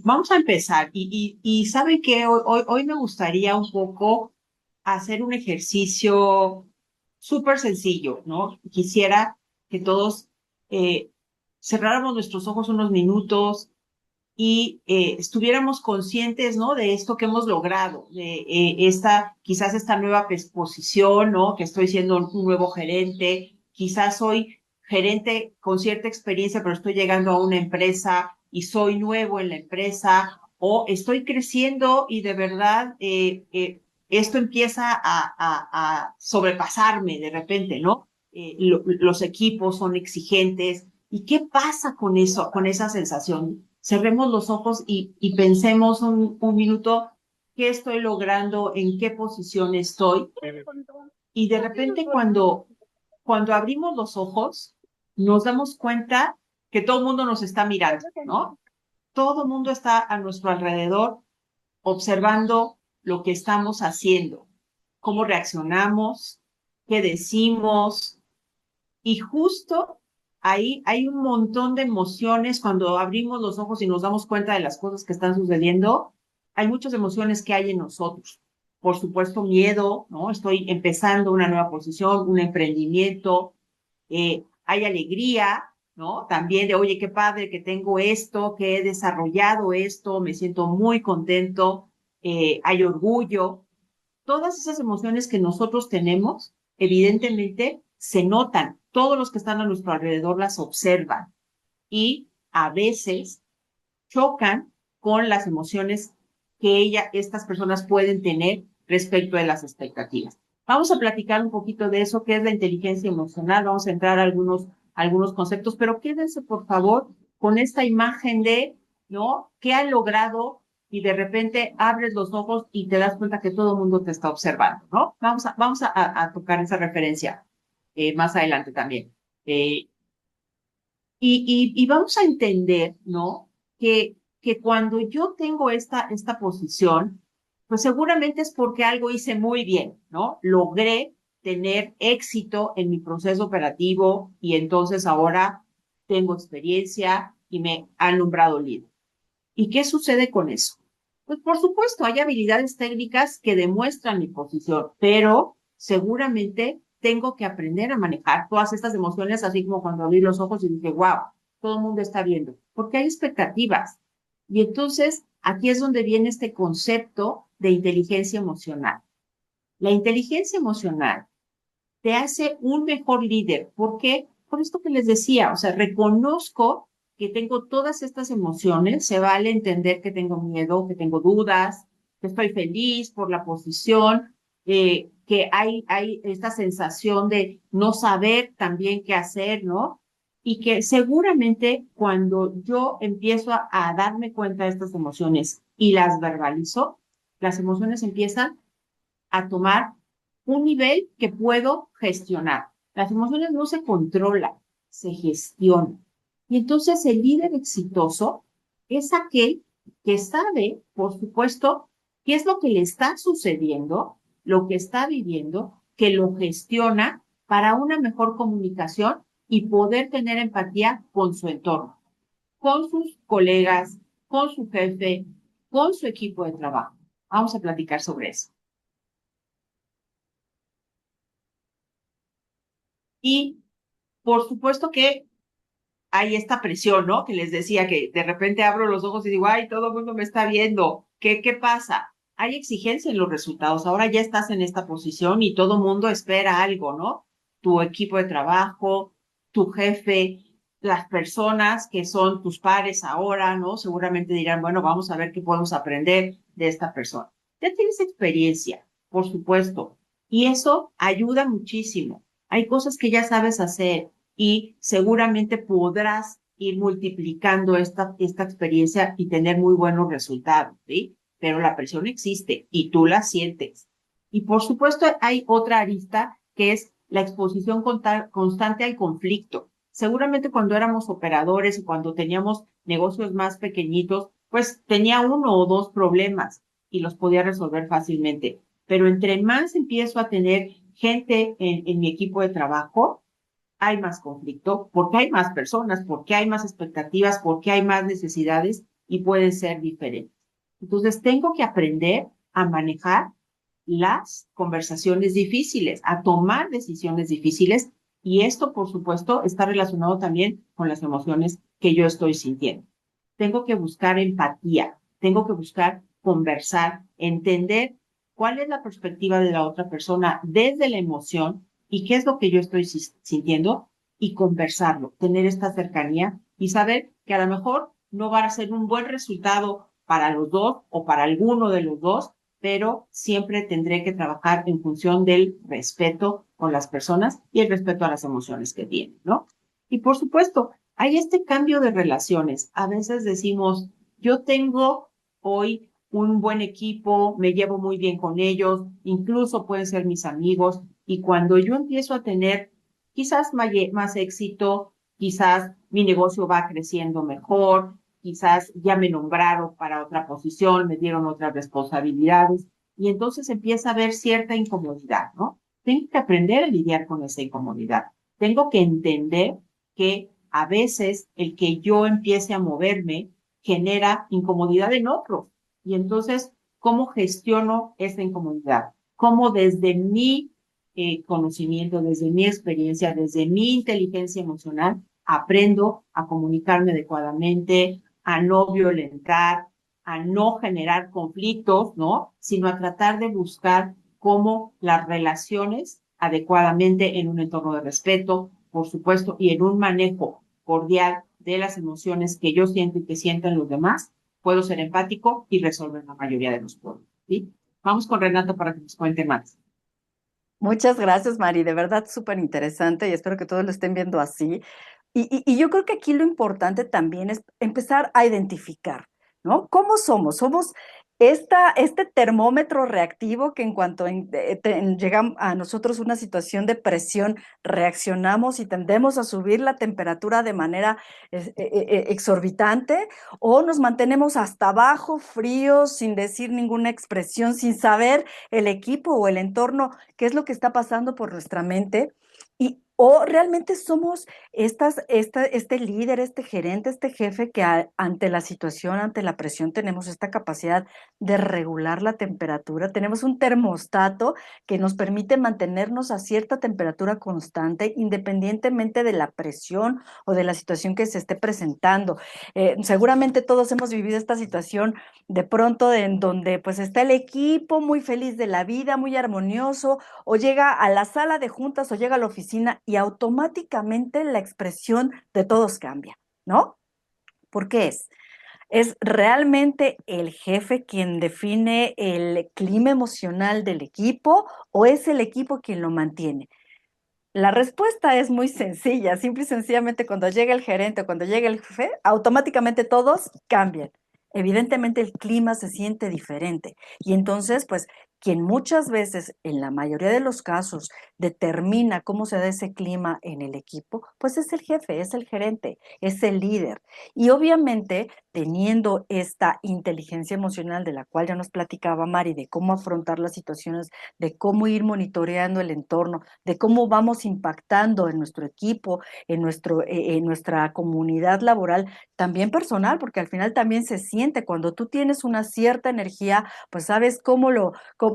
Vamos a empezar y ¿saben qué? Hoy me gustaría un poco hacer un ejercicio súper sencillo, ¿no? Quisiera que todos eh, cerráramos nuestros ojos unos minutos y estuviéramos conscientes, ¿no? De esto que hemos logrado, de quizás esta nueva posición, ¿no? Que estoy siendo un nuevo gerente, quizás soy gerente con cierta experiencia, pero estoy llegando a una empresa y soy nuevo en la empresa, o estoy creciendo y de verdad esto empieza a sobrepasarme de repente, ¿no? Los equipos son exigentes. ¿Y qué pasa con eso, con esa sensación? Cerremos los ojos y pensemos un minuto qué estoy logrando, en qué posición estoy. Y de repente cuando abrimos los ojos, nos damos cuenta que todo el mundo nos está mirando, ¿no? Todo el mundo está a nuestro alrededor observando lo que estamos haciendo, cómo reaccionamos, qué decimos, y justo ahí hay un montón de emociones cuando abrimos los ojos y nos damos cuenta de las cosas que están sucediendo. Hay muchas emociones que hay en nosotros. Por supuesto, miedo, ¿no? Estoy empezando una nueva posición, un emprendimiento. Hay alegría, ¿no? También de, oye, qué padre que tengo esto, que he desarrollado esto, me siento muy contento. Hay orgullo. Todas esas emociones que nosotros tenemos, evidentemente, se notan. Todos los que están a nuestro alrededor las observan y a veces chocan con las emociones que estas personas pueden tener respecto de las expectativas. Vamos a platicar un poquito de eso, qué es la inteligencia emocional. Vamos a entrar a algunos conceptos, pero quédense, por favor, con esta imagen de, ¿no? ¿Qué han logrado? Y de repente abres los ojos y te das cuenta que todo el mundo te está observando, ¿no? Vamos a tocar esa referencia más adelante también. Eh, y vamos a entender, ¿no? Que cuando yo tengo esta posición, pues seguramente es porque algo hice muy bien, ¿no? Logré tener éxito en mi proceso operativo y entonces ahora tengo experiencia y me han nombrado líder. ¿Y qué sucede con eso? Pues por supuesto, hay habilidades técnicas que demuestran mi posición, pero seguramente tengo que aprender a manejar todas estas emociones, así como cuando abrí los ojos y dije, wow, todo el mundo está viendo, porque hay expectativas. Y entonces, aquí es donde viene este concepto de inteligencia emocional. La inteligencia emocional te hace un mejor líder. ¿Por qué? Por esto que les decía, o sea, reconozco que tengo todas estas emociones, se vale entender que tengo miedo, que tengo dudas, que estoy feliz por la posición, que hay esta sensación de no saber también qué hacer, ¿no? Y que seguramente cuando yo empiezo a darme cuenta de estas emociones y las verbalizo, las emociones empiezan a tomar un nivel que puedo gestionar. Las emociones no se controlan, se gestionan. Y entonces el líder exitoso es aquel que sabe, por supuesto, qué es lo que le está sucediendo, lo que está viviendo, que lo gestiona para una mejor comunicación y poder tener empatía con su entorno, con sus colegas, con su jefe, con su equipo de trabajo. Vamos a platicar sobre eso. Y por supuesto que hay esta presión, ¿no? Que les decía que de repente abro los ojos y digo, ay, todo el mundo me está viendo. ¿Qué pasa? Hay exigencia en los resultados. Ahora ya estás en esta posición y todo el mundo espera algo, ¿no? Tu equipo de trabajo, tu jefe, las personas que son tus pares ahora, ¿no? Seguramente dirán, bueno, vamos a ver qué podemos aprender de esta persona. Ya tienes experiencia, por supuesto, y eso ayuda muchísimo. Hay cosas que ya sabes hacer y seguramente podrás ir multiplicando esta experiencia y tener muy buenos resultados, ¿sí? Pero la presión existe y tú la sientes. Y por supuesto hay otra arista que es la exposición constante al conflicto. Seguramente cuando éramos operadores y cuando teníamos negocios más pequeñitos, pues tenía uno o dos problemas y los podía resolver fácilmente. Pero entre más empiezo a tener gente en mi equipo de trabajo, hay más conflicto, porque hay más personas, porque hay más expectativas, porque hay más necesidades y pueden ser diferentes. Entonces, tengo que aprender a manejar las conversaciones difíciles, a tomar decisiones difíciles, y esto, por supuesto, está relacionado también con las emociones que yo estoy sintiendo. Tengo que buscar empatía, tengo que buscar conversar, entender cuál es la perspectiva de la otra persona desde la emoción y qué es lo que yo estoy sintiendo y conversarlo, tener esta cercanía y saber que a lo mejor no va a ser un buen resultado para los dos o para alguno de los dos, pero siempre tendré que trabajar en función del respeto con las personas y el respeto a las emociones que tienen, ¿no? Y por supuesto, hay este cambio de relaciones. A veces decimos, yo tengo hoy un buen equipo, me llevo muy bien con ellos, incluso pueden ser mis amigos, y cuando yo empiezo a tener quizás más éxito, quizás mi negocio va creciendo mejor, quizás ya me nombraron para otra posición, me dieron otras responsabilidades, y entonces empieza a haber cierta incomodidad, ¿no? Tengo que aprender a lidiar con esa incomodidad. Tengo que entender que a veces el que yo empiece a moverme genera incomodidad en otros. Y entonces, ¿cómo gestiono esa incomodidad? ¿Cómo desde mi conocimiento, desde mi experiencia, desde mi inteligencia emocional, aprendo a comunicarme adecuadamente, a no violentar, a no generar conflictos, ¿no? Sino a tratar de buscar cómo las relaciones adecuadamente en un entorno de respeto, por supuesto, y en un manejo cordial de las emociones que yo siento y que sienten los demás, puedo ser empático y resolver la mayoría de los problemas, ¿sí? Vamos con Renato para que nos cuente más. Muchas gracias, Mari. De verdad, súper interesante y espero que todos lo estén viendo así. Y yo creo que aquí lo importante también es empezar a identificar, ¿no? ¿Cómo somos? Somos este termómetro reactivo que en cuanto llega a nosotros una situación de presión, reaccionamos y tendemos a subir la temperatura de manera exorbitante, o nos mantenemos hasta abajo, fríos, sin decir ninguna expresión, sin saber el equipo o el entorno qué es lo que está pasando por nuestra mente. O realmente somos este líder, este gerente, este jefe que ante la situación, ante la presión, tenemos esta capacidad de regular la temperatura. Tenemos un termostato que nos permite mantenernos a cierta temperatura constante, independientemente de la presión o de la situación que se esté presentando. Seguramente todos hemos vivido esta situación de pronto en donde pues está el equipo muy feliz de la vida, muy armonioso, o llega a la sala de juntas o llega a la oficina y automáticamente la expresión de todos cambia, ¿no? ¿Por qué es? ¿Es realmente el jefe quien define el clima emocional del equipo o es el equipo quien lo mantiene? La respuesta es muy sencilla, simple y sencillamente cuando llega el gerente o cuando llega el jefe, automáticamente todos cambian. Evidentemente el clima se siente diferente y entonces, pues, quien muchas veces, en la mayoría de los casos, determina cómo se da ese clima en el equipo, pues es el jefe, es el gerente, es el líder. Y obviamente, teniendo esta inteligencia emocional de la cual ya nos platicaba Mari, de cómo afrontar las situaciones, de cómo ir monitoreando el entorno, de cómo vamos impactando en nuestro equipo, en nuestra comunidad laboral, también personal, porque al final también se siente cuando tú tienes una cierta energía, pues sabes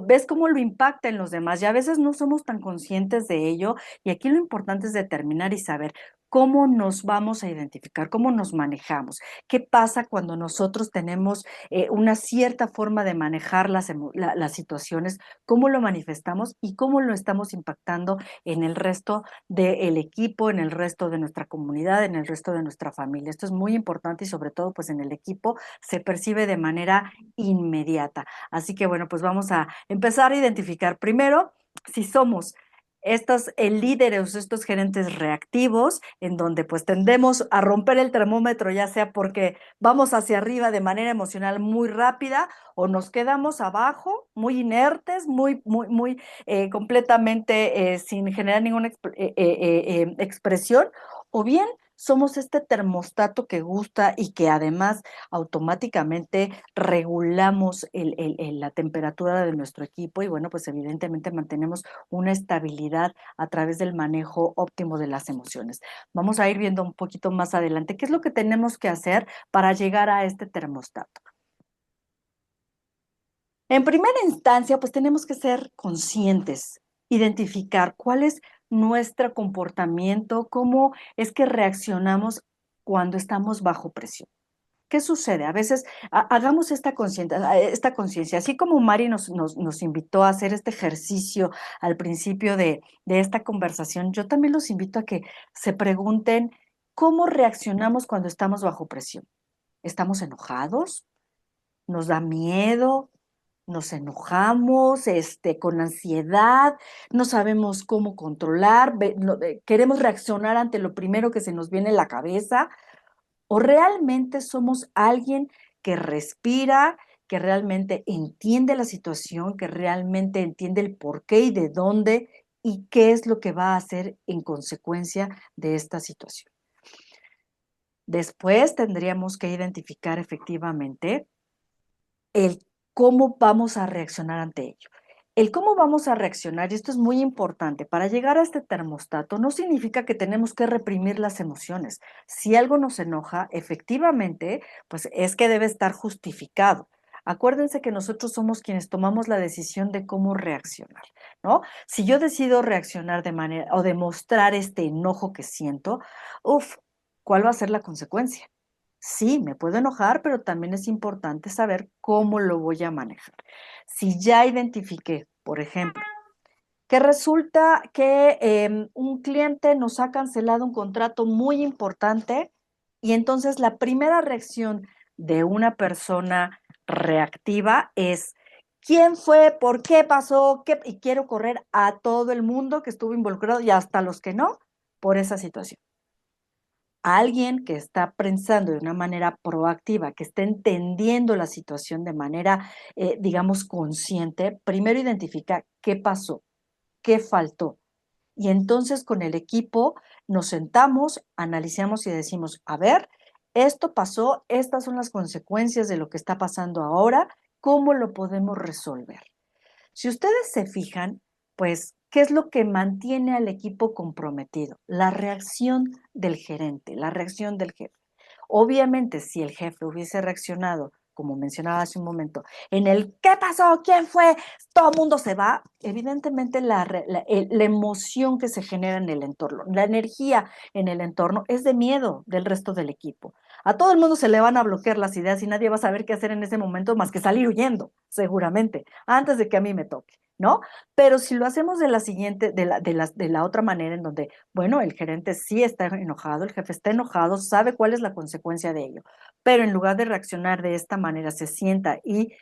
ves cómo lo impacta en los demás y a veces no somos tan conscientes de ello y aquí lo importante es determinar y saber cómo nos vamos a identificar, cómo nos manejamos, qué pasa cuando nosotros tenemos una cierta forma de manejar las situaciones, cómo lo manifestamos y cómo lo estamos impactando en el resto del equipo, en el resto de nuestra comunidad, en el resto de nuestra familia. Esto es muy importante y sobre todo pues en el equipo se percibe de manera inmediata. Así que bueno, pues vamos a empezar a identificar primero si somos estos líderes, estos gerentes reactivos, en donde pues tendemos a romper el termómetro, ya sea porque vamos hacia arriba de manera emocional muy rápida o nos quedamos abajo, muy inertes, muy completamente sin generar ninguna expresión, o bien somos este termostato que gusta y que además automáticamente regulamos la temperatura de nuestro equipo y bueno, pues evidentemente mantenemos una estabilidad a través del manejo óptimo de las emociones. Vamos a ir viendo un poquito más adelante qué es lo que tenemos que hacer para llegar a este termostato. En primera instancia, pues tenemos que ser conscientes, identificar cuál es nuestro comportamiento, cómo es que reaccionamos cuando estamos bajo presión. ¿Qué sucede? A veces hagamos esta conciencia, así como Mari nos invitó a hacer este ejercicio al principio de esta conversación, yo también los invito a que se pregunten cómo reaccionamos cuando estamos bajo presión. ¿Estamos enojados? ¿Nos da miedo? Nos enojamos, con ansiedad, no sabemos cómo controlar, queremos reaccionar ante lo primero que se nos viene a la cabeza, o realmente somos alguien que respira, que realmente entiende la situación, que realmente entiende el por qué y de dónde y qué es lo que va a hacer en consecuencia de esta situación. Después tendríamos que identificar efectivamente el cómo vamos a reaccionar ante ello. El cómo vamos a reaccionar, y esto es muy importante, para llegar a este termostato no significa que tenemos que reprimir las emociones. Si algo nos enoja, efectivamente, pues es que debe estar justificado. Acuérdense que nosotros somos quienes tomamos la decisión de cómo reaccionar, ¿no? Si yo decido reaccionar de manera o demostrar este enojo que siento, ¿cuál va a ser la consecuencia? Sí, me puedo enojar, pero también es importante saber cómo lo voy a manejar. Si ya identifiqué, por ejemplo, que resulta que un cliente nos ha cancelado un contrato muy importante y entonces la primera reacción de una persona reactiva es, ¿quién fue? ¿Por qué pasó? ¿Qué? Y quiero correr a todo el mundo que estuvo involucrado y hasta los que no por esa situación. Alguien que está pensando de una manera proactiva, que está entendiendo la situación de manera, digamos, consciente, primero identifica qué pasó, qué faltó. Y entonces con el equipo nos sentamos, analizamos y decimos, a ver, esto pasó, estas son las consecuencias de lo que está pasando ahora, ¿cómo lo podemos resolver? Si ustedes se fijan, pues, ¿qué es lo que mantiene al equipo comprometido? La reacción del gerente, la reacción del jefe. Obviamente, si el jefe hubiese reaccionado, como mencionaba hace un momento, en el ¿qué pasó? ¿Quién fue? Todo el mundo se va. Evidentemente, la emoción que se genera en el entorno, la energía en el entorno es de miedo del resto del equipo. A todo el mundo se le van a bloquear las ideas y nadie va a saber qué hacer en ese momento más que salir huyendo, seguramente, antes de que a mí me toque, ¿no? Pero si lo hacemos de la siguiente, de la otra manera, en donde, bueno, el gerente sí está enojado, el jefe está enojado, sabe cuál es la consecuencia de ello, pero en lugar de reaccionar de esta manera, se sienta y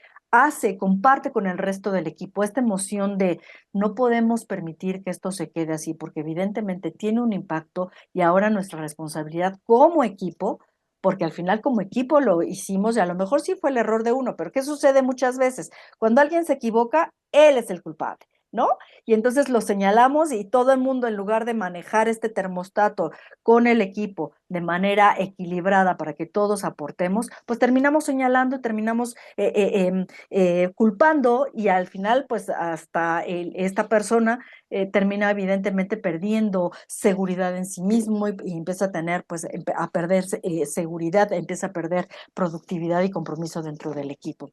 comparte con el resto del equipo esta emoción de no podemos permitir que esto se quede así, porque evidentemente tiene un impacto y ahora nuestra responsabilidad como equipo, porque al final como equipo lo hicimos y a lo mejor sí fue el error de uno, pero ¿qué sucede muchas veces? Cuando alguien se equivoca, él es el culpable, ¿no? Y entonces lo señalamos y todo el mundo, en lugar de manejar este termostato con el equipo de manera equilibrada para que todos aportemos, pues terminamos señalando, terminamos culpando y al final, pues hasta esta persona termina evidentemente perdiendo seguridad en sí mismo y empieza a tener, pues, a perder seguridad, empieza a perder productividad y compromiso dentro del equipo.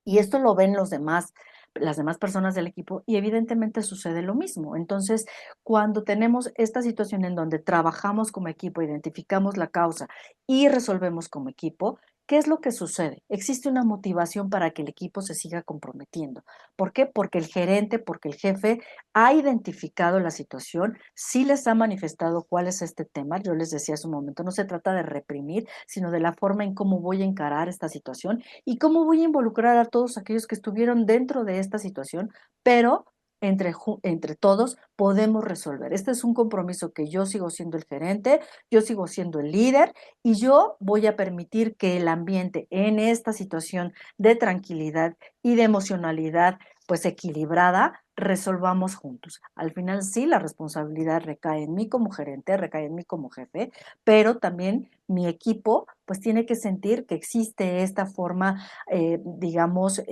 Y esto lo ven las demás personas del equipo y evidentemente sucede lo mismo. Entonces, cuando tenemos esta situación en donde trabajamos como equipo, identificamos la causa y resolvemos como equipo, ¿qué es lo que sucede? Existe una motivación para que el equipo se siga comprometiendo. ¿Por qué? Porque el gerente, porque el jefe ha identificado la situación, sí les ha manifestado cuál es este tema. Yo les decía hace un momento, no se trata de reprimir, sino de la forma en cómo voy a encarar esta situación y cómo voy a involucrar a todos aquellos que estuvieron dentro de esta situación, pero entre todos podemos resolver. Este es un compromiso que yo sigo siendo el gerente, yo sigo siendo el líder y yo voy a permitir que el ambiente en esta situación de tranquilidad y de emocionalidad pues equilibrada resolvamos juntos. Al final sí, la responsabilidad recae en mí como gerente, recae en mí como jefe, pero también mi equipo pues tiene que sentir que existe esta forma, digamos,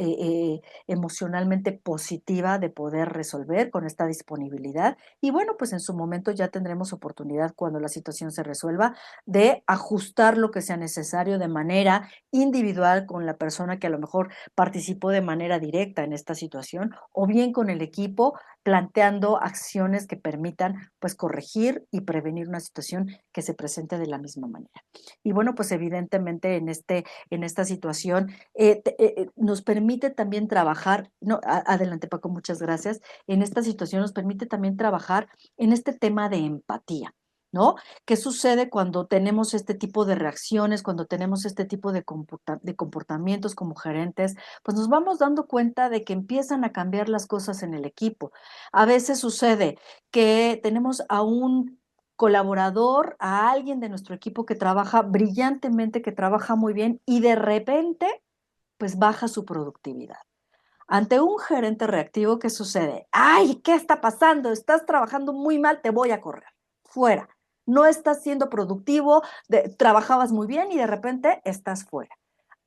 emocionalmente positiva de poder resolver con esta disponibilidad. Y bueno, pues en su momento ya tendremos oportunidad cuando la situación se resuelva de ajustar lo que sea necesario de manera individual con la persona que a lo mejor participó de manera directa en esta situación o bien con el equipo planteando acciones que permitan pues corregir y prevenir una situación que se presente de la misma manera. Y bueno, pues evidentemente en esta situación nos permite también trabajar, no, adelante Paco, muchas gracias, en esta situación nos permite también trabajar en este tema de empatía. ¿No? ¿Qué sucede cuando tenemos este tipo de reacciones, cuando tenemos este tipo de comportamientos como gerentes? Pues nos vamos dando cuenta de que empiezan a cambiar las cosas en el equipo. A veces sucede que tenemos a un colaborador, a alguien de nuestro equipo que trabaja brillantemente, que trabaja muy bien y de repente, pues baja su productividad. Ante un gerente reactivo, ¿qué sucede? ¡Ay! ¿Qué está pasando? Estás trabajando muy mal, te voy a correr. Fuera. No estás siendo productivo, trabajabas muy bien y de repente estás fuera.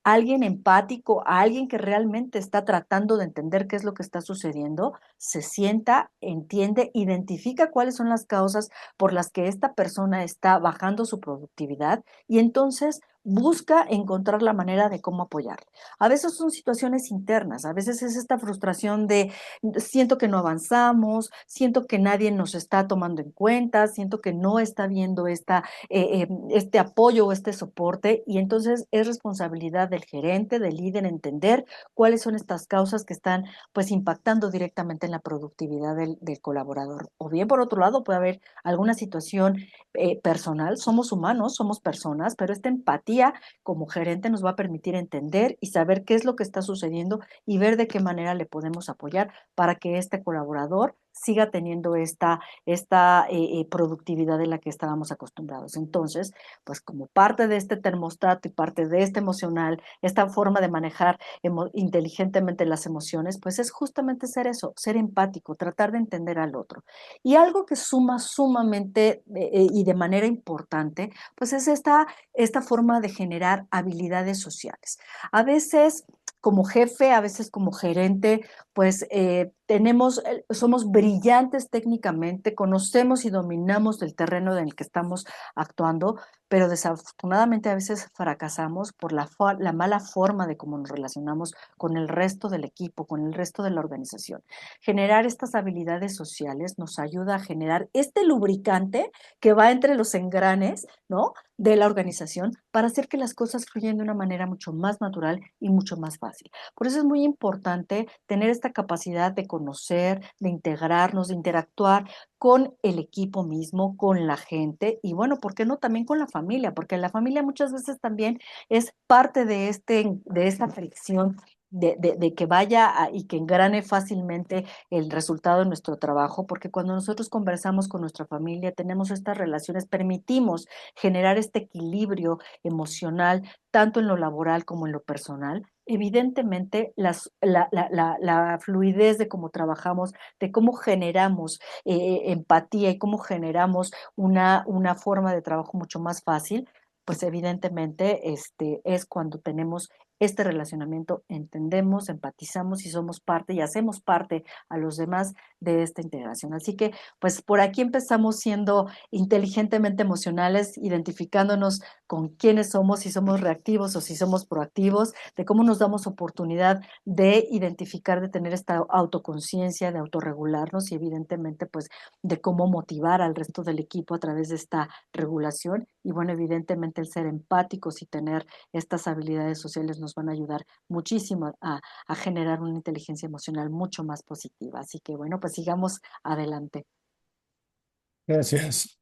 Alguien empático, alguien que realmente está tratando de entender qué es lo que está sucediendo, se sienta, entiende, identifica cuáles son las causas por las que esta persona está bajando su productividad y entonces busca encontrar la manera de cómo apoyarle. A veces son situaciones internas, a veces es esta frustración de siento que no avanzamos, siento que nadie nos está tomando en cuenta, siento que no está viendo este apoyo o este soporte y entonces es responsabilidad del gerente, del líder, entender cuáles son estas causas que están pues impactando directamente en la productividad del colaborador. O bien por otro lado puede haber alguna situación personal, somos humanos, somos personas, pero esta empatía como gerente nos va a permitir entender y saber qué es lo que está sucediendo y ver de qué manera le podemos apoyar para que este colaborador siga teniendo esta productividad de la que estábamos acostumbrados. Entonces, pues como parte de este termostato y parte de este emocional, esta forma de manejar inteligentemente las emociones, pues es justamente ser eso, ser empático, tratar de entender al otro. Y algo que suma sumamente y de manera importante, pues es esta forma de generar habilidades sociales. A veces como jefe, a veces como gerente, pues somos brillantes técnicamente, conocemos y dominamos el terreno en el que estamos actuando, pero desafortunadamente a veces fracasamos por la mala forma de cómo nos relacionamos con el resto del equipo, con el resto de la organización. Generar estas habilidades sociales nos ayuda a generar este lubricante que va entre los engranes, ¿no? De la organización para hacer que las cosas fluyan de una manera mucho más natural y mucho más fácil. Por eso es muy importante tener esta capacidad de conocer, de integrarnos, de interactuar con el equipo mismo, con la gente y bueno, ¿por qué no también con la familia? Porque la familia muchas veces también es parte de esta fricción de que y que engrane fácilmente el resultado de nuestro trabajo, porque cuando nosotros conversamos con nuestra familia, tenemos estas relaciones, permitimos generar este equilibrio emocional, tanto en lo laboral como en lo personal. Evidentemente, la fluidez de cómo trabajamos, de cómo generamos empatía y cómo generamos una forma de trabajo mucho más fácil, pues evidentemente es cuando tenemos este relacionamiento, entendemos, empatizamos y somos parte y hacemos parte a los demás de esta integración. Así que, pues por aquí empezamos siendo inteligentemente emocionales, identificándonos con quiénes somos, si somos reactivos o si somos proactivos, de cómo nos damos oportunidad de identificar, de tener esta autoconciencia, de autorregularnos y evidentemente pues de cómo motivar al resto del equipo a través de esta regulación. Y bueno, evidentemente el ser empáticos y tener estas habilidades sociales nos van a ayudar muchísimo a generar una inteligencia emocional mucho más positiva. Así que bueno, pues sigamos adelante. Gracias.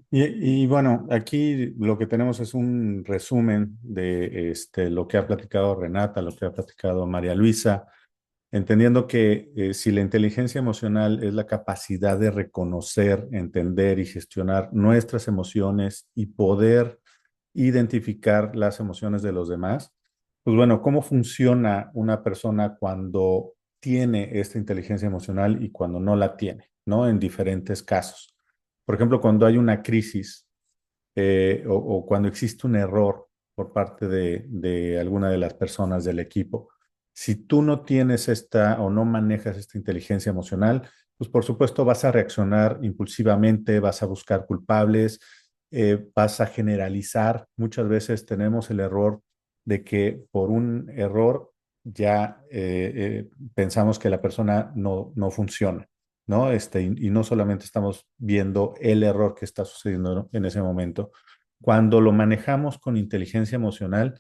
Y bueno, aquí lo que tenemos es un resumen de lo que ha platicado Renata, lo que ha platicado María Luisa, entendiendo que si la inteligencia emocional es la capacidad de reconocer, entender y gestionar nuestras emociones y poder identificar las emociones de los demás, pues bueno, ¿cómo funciona una persona cuando tiene esta inteligencia emocional y cuando no la tiene, ¿no? En diferentes casos. Por ejemplo, cuando hay una crisis o cuando existe un error por parte de alguna de las personas del equipo, si tú no tienes esta o no manejas esta inteligencia emocional, pues por supuesto vas a reaccionar impulsivamente, vas a buscar culpables, vas a generalizar. Muchas veces tenemos el error de que por un error ya pensamos que la persona no funciona, ¿no? Y no solamente estamos viendo el error que está sucediendo en ese momento. Cuando lo manejamos con inteligencia emocional,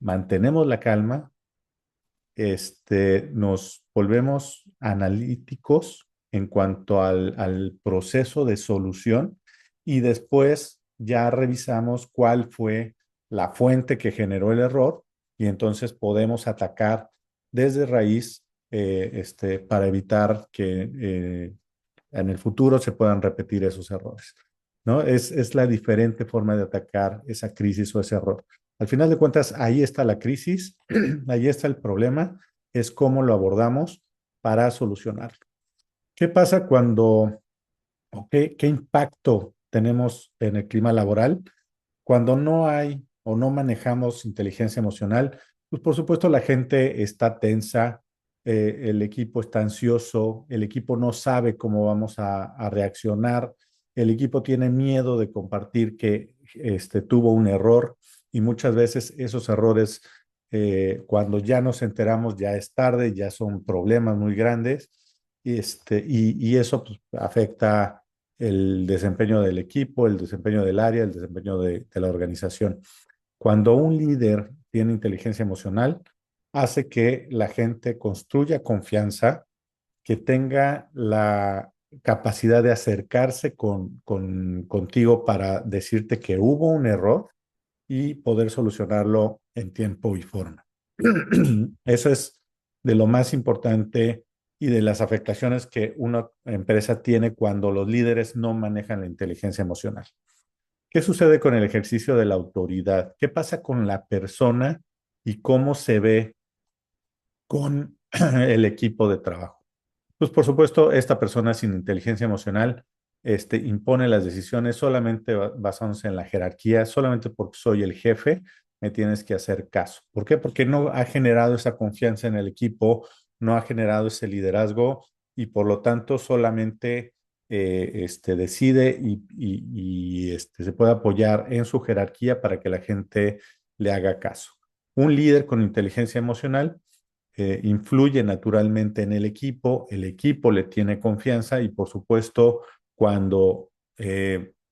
mantenemos la calma, nos volvemos analíticos en cuanto al proceso de solución y después ya revisamos cuál fue la fuente que generó el error y entonces podemos atacar desde raíz para evitar que en el futuro se puedan repetir esos errores, ¿no? Es la diferente forma de atacar esa crisis o ese error. Al final de cuentas, ahí está la crisis, ahí está el problema, es cómo lo abordamos para solucionarlo. ¿Qué pasa cuando, o qué impacto tenemos en el clima laboral cuando no hay o no manejamos inteligencia emocional? Pues por supuesto la gente está tensa, el equipo está ansioso, el equipo no sabe cómo vamos a reaccionar, el equipo tiene miedo de compartir que tuvo un error y muchas veces esos errores, cuando ya nos enteramos, ya es tarde, ya son problemas muy grandes y eso pues, afecta el desempeño del equipo, el desempeño del área, el desempeño de la organización. Cuando un líder tiene inteligencia emocional, hace que la gente construya confianza, que tenga la capacidad de acercarse contigo para decirte que hubo un error y poder solucionarlo en tiempo y forma. Eso es de lo más importante y de las afectaciones que una empresa tiene cuando los líderes no manejan la inteligencia emocional. ¿Qué sucede con el ejercicio de la autoridad? ¿Qué pasa con la persona y cómo se ve con el equipo de trabajo? Pues por supuesto, esta persona sin inteligencia emocional impone las decisiones solamente basándose en la jerarquía, solamente porque soy el jefe, me tienes que hacer caso. ¿Por qué? Porque no ha generado esa confianza en el equipo, no ha generado ese liderazgo y por lo tanto solamente decide y se puede apoyar en su jerarquía para que la gente le haga caso. Un líder con inteligencia emocional influye naturalmente en el equipo le tiene confianza y por supuesto cuando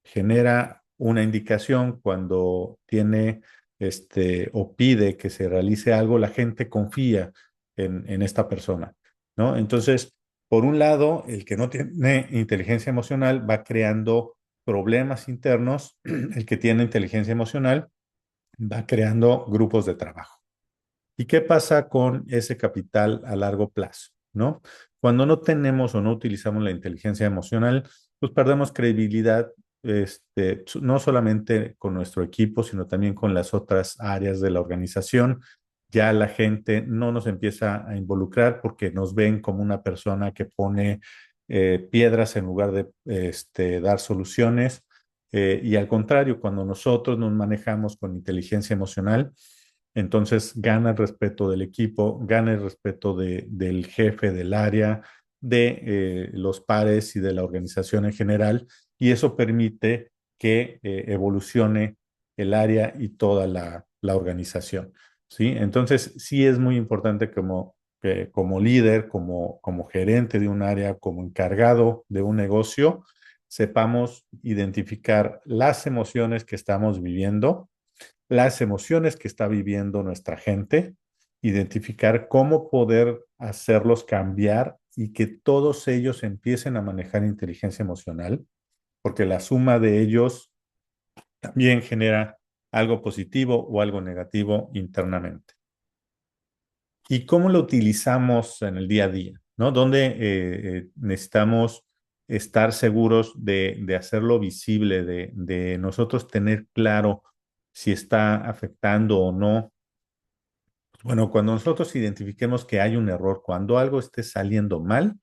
genera una indicación, cuando tiene o pide que se realice algo, la gente confía en esta persona, ¿no? Entonces, por un lado, el que no tiene inteligencia emocional va creando problemas internos, el que tiene inteligencia emocional va creando grupos de trabajo. ¿Y qué pasa con ese capital a largo plazo? ¿No? Cuando no tenemos o no utilizamos la inteligencia emocional, pues perdemos credibilidad, no solamente con nuestro equipo, sino también con las otras áreas de la organización. Ya la gente no nos empieza a involucrar porque nos ven como una persona que pone piedras en lugar de dar soluciones. Y al contrario, cuando nosotros nos manejamos con inteligencia emocional, entonces gana el respeto del equipo, gana el respeto del jefe del área, de los pares y de la organización en general, y eso permite que evolucione el área y toda la organización. ¿Sí? Entonces, sí es muy importante como líder, como gerente de un área, como encargado de un negocio, sepamos identificar las emociones que estamos viviendo, las emociones que está viviendo nuestra gente, identificar cómo poder hacerlos cambiar y que todos ellos empiecen a manejar inteligencia emocional, porque la suma de ellos también genera algo positivo o algo negativo internamente. ¿Y cómo lo utilizamos en el día a día? ¿No? ¿Dónde necesitamos estar seguros de hacerlo visible, de nosotros tener claro si está afectando o no? Bueno, cuando nosotros identifiquemos que hay un error, cuando algo esté saliendo mal,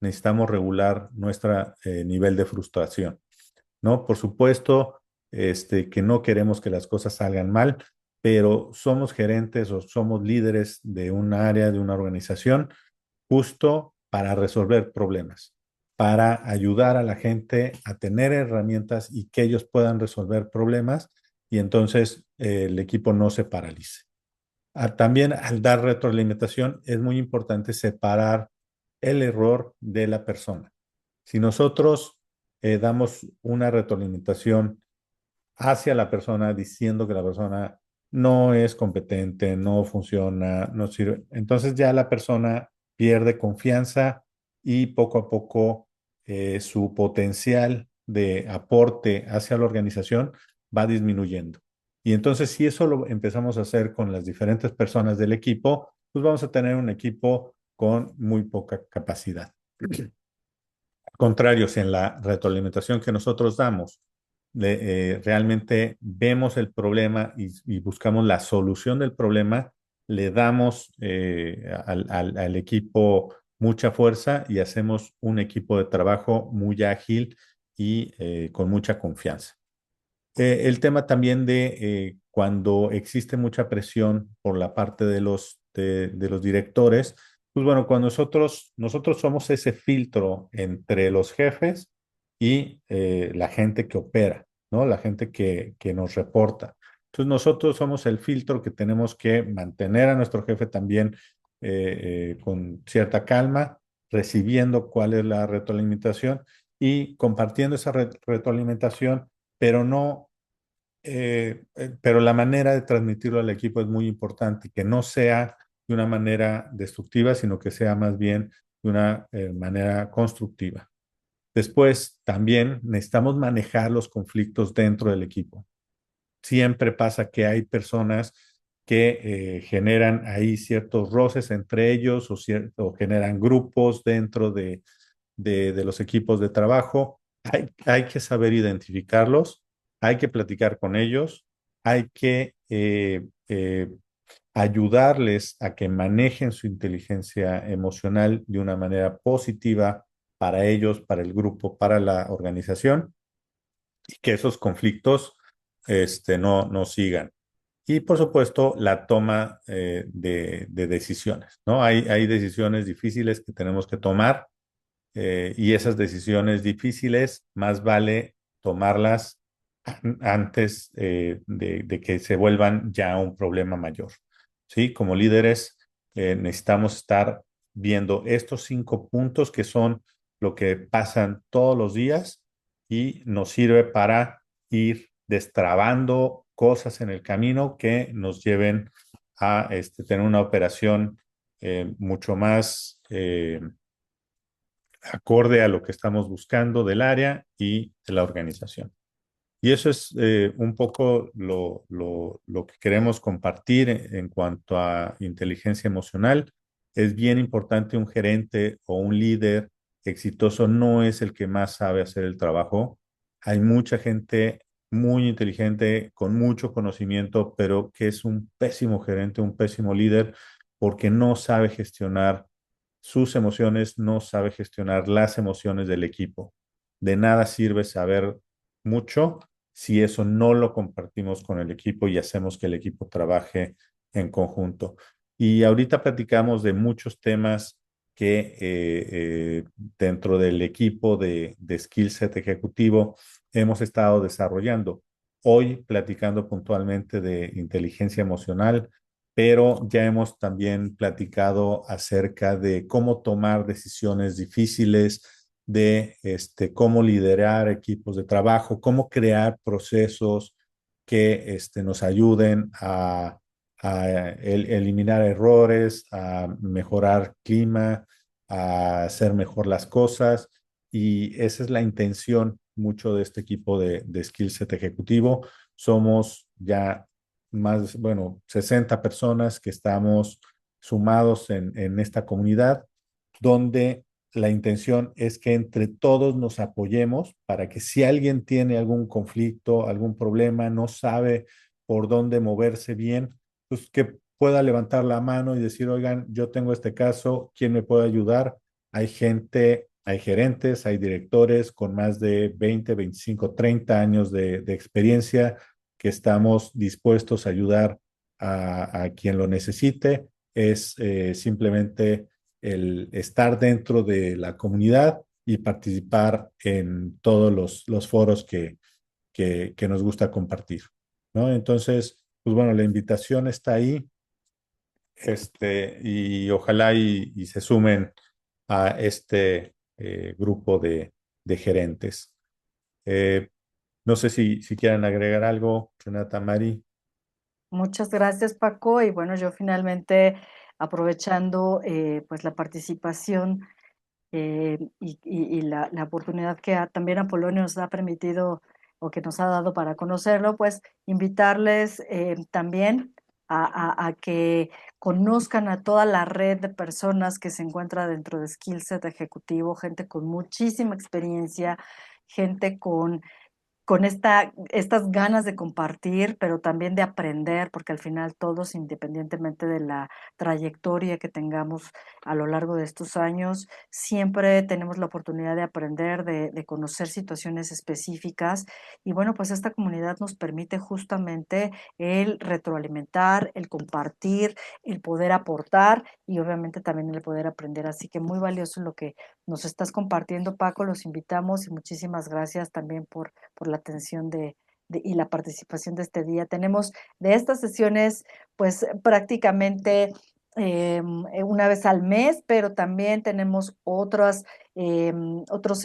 necesitamos regular nuestro nivel de frustración, ¿no? Por supuesto, que no queremos que las cosas salgan mal, pero somos gerentes o somos líderes de un área, de una organización, justo para resolver problemas, para ayudar a la gente a tener herramientas y que ellos puedan resolver problemas y entonces el equipo no se paralice. También al dar retroalimentación es muy importante separar el error de la persona. Si nosotros damos una retroalimentación hacia la persona diciendo que la persona no es competente, no funciona, no sirve, entonces ya la persona pierde confianza y poco a poco su potencial de aporte hacia la organización va disminuyendo. Y entonces si eso lo empezamos a hacer con las diferentes personas del equipo, pues vamos a tener un equipo con muy poca capacidad. Al contrario, si en la retroalimentación que nosotros damos realmente vemos el problema y buscamos la solución del problema, le damos al equipo mucha fuerza y hacemos un equipo de trabajo muy ágil y con mucha confianza. El tema también de cuando existe mucha presión por la parte de los directores, pues bueno, cuando nosotros somos ese filtro entre los jefes y la gente que opera, ¿no? La gente que nos reporta. Entonces nosotros somos el filtro que tenemos que mantener a nuestro jefe también con cierta calma, recibiendo cuál es la retroalimentación y compartiendo esa retroalimentación, pero no pero la manera de transmitirlo al equipo es muy importante, que no sea de una manera destructiva, sino que sea más bien de una manera constructiva. Después, también necesitamos manejar los conflictos dentro del equipo. Siempre pasa que hay personas que generan ahí ciertos roces entre ellos o generan grupos dentro de los equipos de trabajo. Hay que saber identificarlos, hay que platicar con ellos, hay que ayudarles a que manejen su inteligencia emocional de una manera positiva para ellos, para el grupo, para la organización y que esos conflictos no sigan. Y por supuesto, la toma de decisiones, ¿no? Hay decisiones difíciles que tenemos que tomar y esas decisiones difíciles más vale tomarlas antes de que se vuelvan ya un problema mayor. ¿Sí? Como líderes necesitamos estar viendo estos 5 puntos que son lo que pasan todos los días y nos sirve para ir destrabando cosas en el camino que nos lleven a tener una operación mucho más acorde a lo que estamos buscando del área y de la organización. Y eso es un poco lo que queremos compartir en cuanto a inteligencia emocional. Es bien importante un gerente o un líder exitoso no es el que más sabe hacer el trabajo. Hay mucha gente muy inteligente, con mucho conocimiento, pero que es un pésimo gerente, un pésimo líder, porque no sabe gestionar sus emociones, no sabe gestionar las emociones del equipo. De nada sirve saber mucho si eso no lo compartimos con el equipo y hacemos que el equipo trabaje en conjunto. Y ahorita platicamos de muchos temas que dentro del equipo de Skill Set Ejecutivo hemos estado desarrollando. Hoy platicando puntualmente de inteligencia emocional, pero ya hemos también platicado acerca de cómo tomar decisiones difíciles, de cómo liderar equipos de trabajo, cómo crear procesos que nos ayuden a eliminar errores, a mejorar clima, a hacer mejor las cosas. Y esa es la intención mucho de este equipo de Skill Set Ejecutivo. Somos ya más, bueno, 60 personas que estamos sumados en esta comunidad, donde la intención es que entre todos nos apoyemos para que si alguien tiene algún conflicto, algún problema, no sabe por dónde moverse bien, pues que pueda levantar la mano y decir, oigan, yo tengo este caso, ¿quién me puede ayudar? Hay gente, hay gerentes, hay directores con más de 20, 25, 30 años de experiencia que estamos dispuestos a ayudar a quien lo necesite. Es simplemente el estar dentro de la comunidad y participar en todos los foros que nos gusta compartir, ¿no? Entonces, pues bueno, la invitación está ahí, y ojalá y se sumen a este grupo de gerentes. Eh, no sé si quieren agregar algo, Renata, Mari. Muchas gracias, Paco. Y bueno, yo finalmente aprovechando pues la participación y la oportunidad que también Apolonio nos ha permitido o que nos ha dado para conocerlo, pues invitarles también a que conozcan a toda la red de personas que se encuentra dentro de Skillset Ejecutivo, gente con muchísima experiencia, gente con estas ganas de compartir, pero también de aprender, porque al final todos, independientemente de la trayectoria que tengamos a lo largo de estos años, siempre tenemos la oportunidad de aprender, de conocer situaciones específicas. Y bueno, pues esta comunidad nos permite justamente el retroalimentar, el compartir, el poder aportar y obviamente también el poder aprender. Así que muy valioso lo que nos estás compartiendo, Paco. Los invitamos y muchísimas gracias también por la atención y la participación de este día. Tenemos de estas sesiones, pues prácticamente una vez al mes, pero también tenemos otros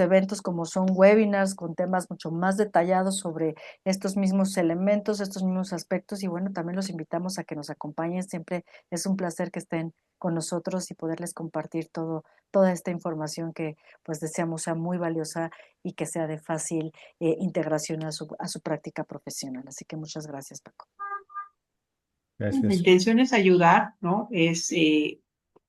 eventos como son webinars con temas mucho más detallados sobre estos mismos elementos, estos mismos aspectos y bueno, también los invitamos a que nos acompañen. Siempre es un placer que estén con nosotros y poderles compartir toda esta información que pues deseamos sea muy valiosa y que sea de fácil integración a su práctica profesional. Así que muchas gracias, Paco. La Gracias. intención es ayudar, ¿no? Es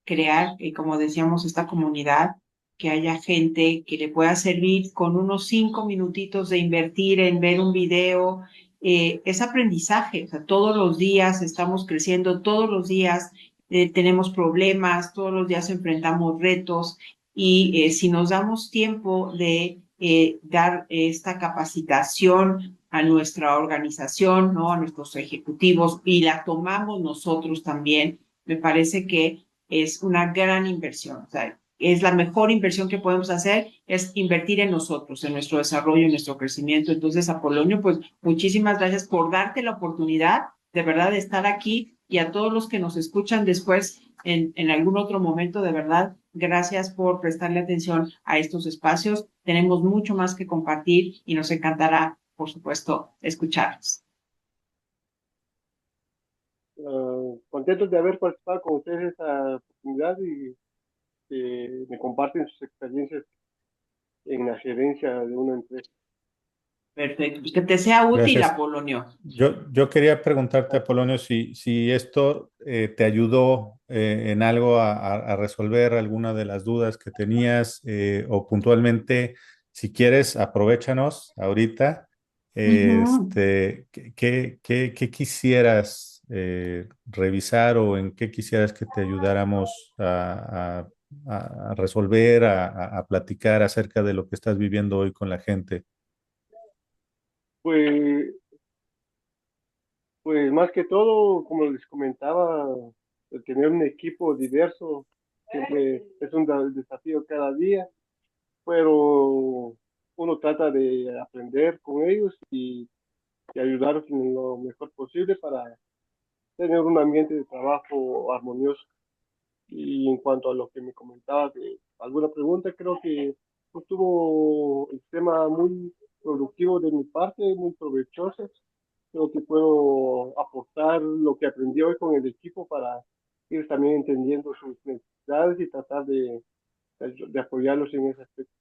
crear, como decíamos, esta comunidad, que haya gente que le pueda servir con unos 5 minutitos de invertir en ver un video. Es aprendizaje, o sea, todos los días estamos creciendo, todos los días tenemos problemas, todos los días enfrentamos retos y si nos damos tiempo de dar esta capacitación a nuestra organización, ¿no? A nuestros ejecutivos y la tomamos nosotros también, me parece que es una gran inversión. O sea, es la mejor inversión que podemos hacer, es invertir en nosotros, en nuestro desarrollo, en nuestro crecimiento. Entonces, Apolonio, pues muchísimas gracias por darte la oportunidad de verdad de estar aquí y a todos los que nos escuchan después en algún otro momento, de verdad, gracias por prestarle atención a estos espacios. Tenemos mucho más que compartir y nos encantará, por supuesto, escucharlos. Contentos de haber participado con ustedes esta oportunidad y me comparten sus experiencias en la gerencia de una empresa. Perfecto. Que te sea útil, Gracias. Apolonio. Yo quería preguntarte, Apolonio, si esto te ayudó en algo a resolver alguna de las dudas que tenías o puntualmente, si quieres, aprovéchanos ahorita. Ujú. ¿Qué quisieras revisar o en qué quisieras que te ayudáramos a resolver, a platicar acerca de lo que estás viviendo hoy con la gente? Pues, pues más que todo, como les comentaba, el tener un equipo diverso siempre es un desafío cada día, pero uno trata de aprender con ellos y ayudarlos en lo mejor posible para tener un ambiente de trabajo armonioso. Y en cuanto a lo que me comentabas de alguna pregunta, creo que estuvo el tema muy productivo de mi parte, muy provechoso. Creo que puedo aportar lo que aprendí hoy con el equipo para ir también entendiendo sus necesidades y tratar de apoyarlos en ese aspecto.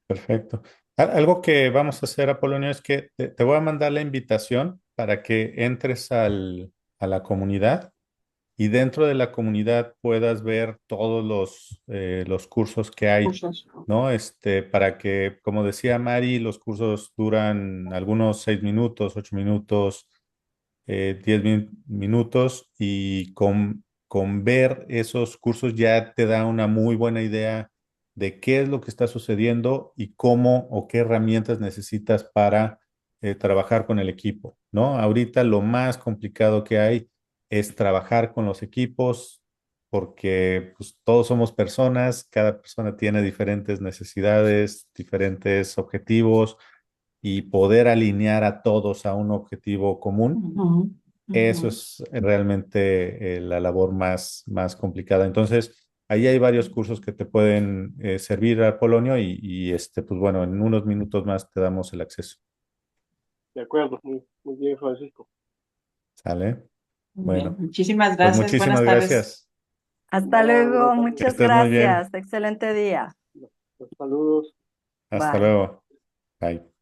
Perfecto. Algo que vamos a hacer, Apolonio, es que te voy a mandar la invitación para que entres a la comunidad y dentro de la comunidad puedas ver todos los cursos que hay, Cursos. ¿no? Para que, como decía Mari, los cursos duran algunos 6 minutos, 8 minutos, 10 minutos y con ver esos cursos ya te da una muy buena idea de qué es lo que está sucediendo y cómo o qué herramientas necesitas para trabajar con el equipo, ¿no? Ahorita lo más complicado que hay es trabajar con los equipos porque pues, todos somos personas, cada persona tiene diferentes necesidades, diferentes objetivos y poder alinear a todos a un objetivo común, Ujú, eso ujú. es realmente la labor más complicada. Entonces, ahí hay varios cursos que te pueden servir al Polonio pues bueno, en unos minutos más te damos el acceso. De acuerdo, muy bien, Francisco. ¿Sale? Muy bien, Bueno, muchísimas pues gracias. Buenas muchísimas tardes. gracias. Hasta Nada, luego, buenas Que muchas tardes. estés muy bien. gracias. Excelente día. Saludos. Hasta Bye. luego. Bye.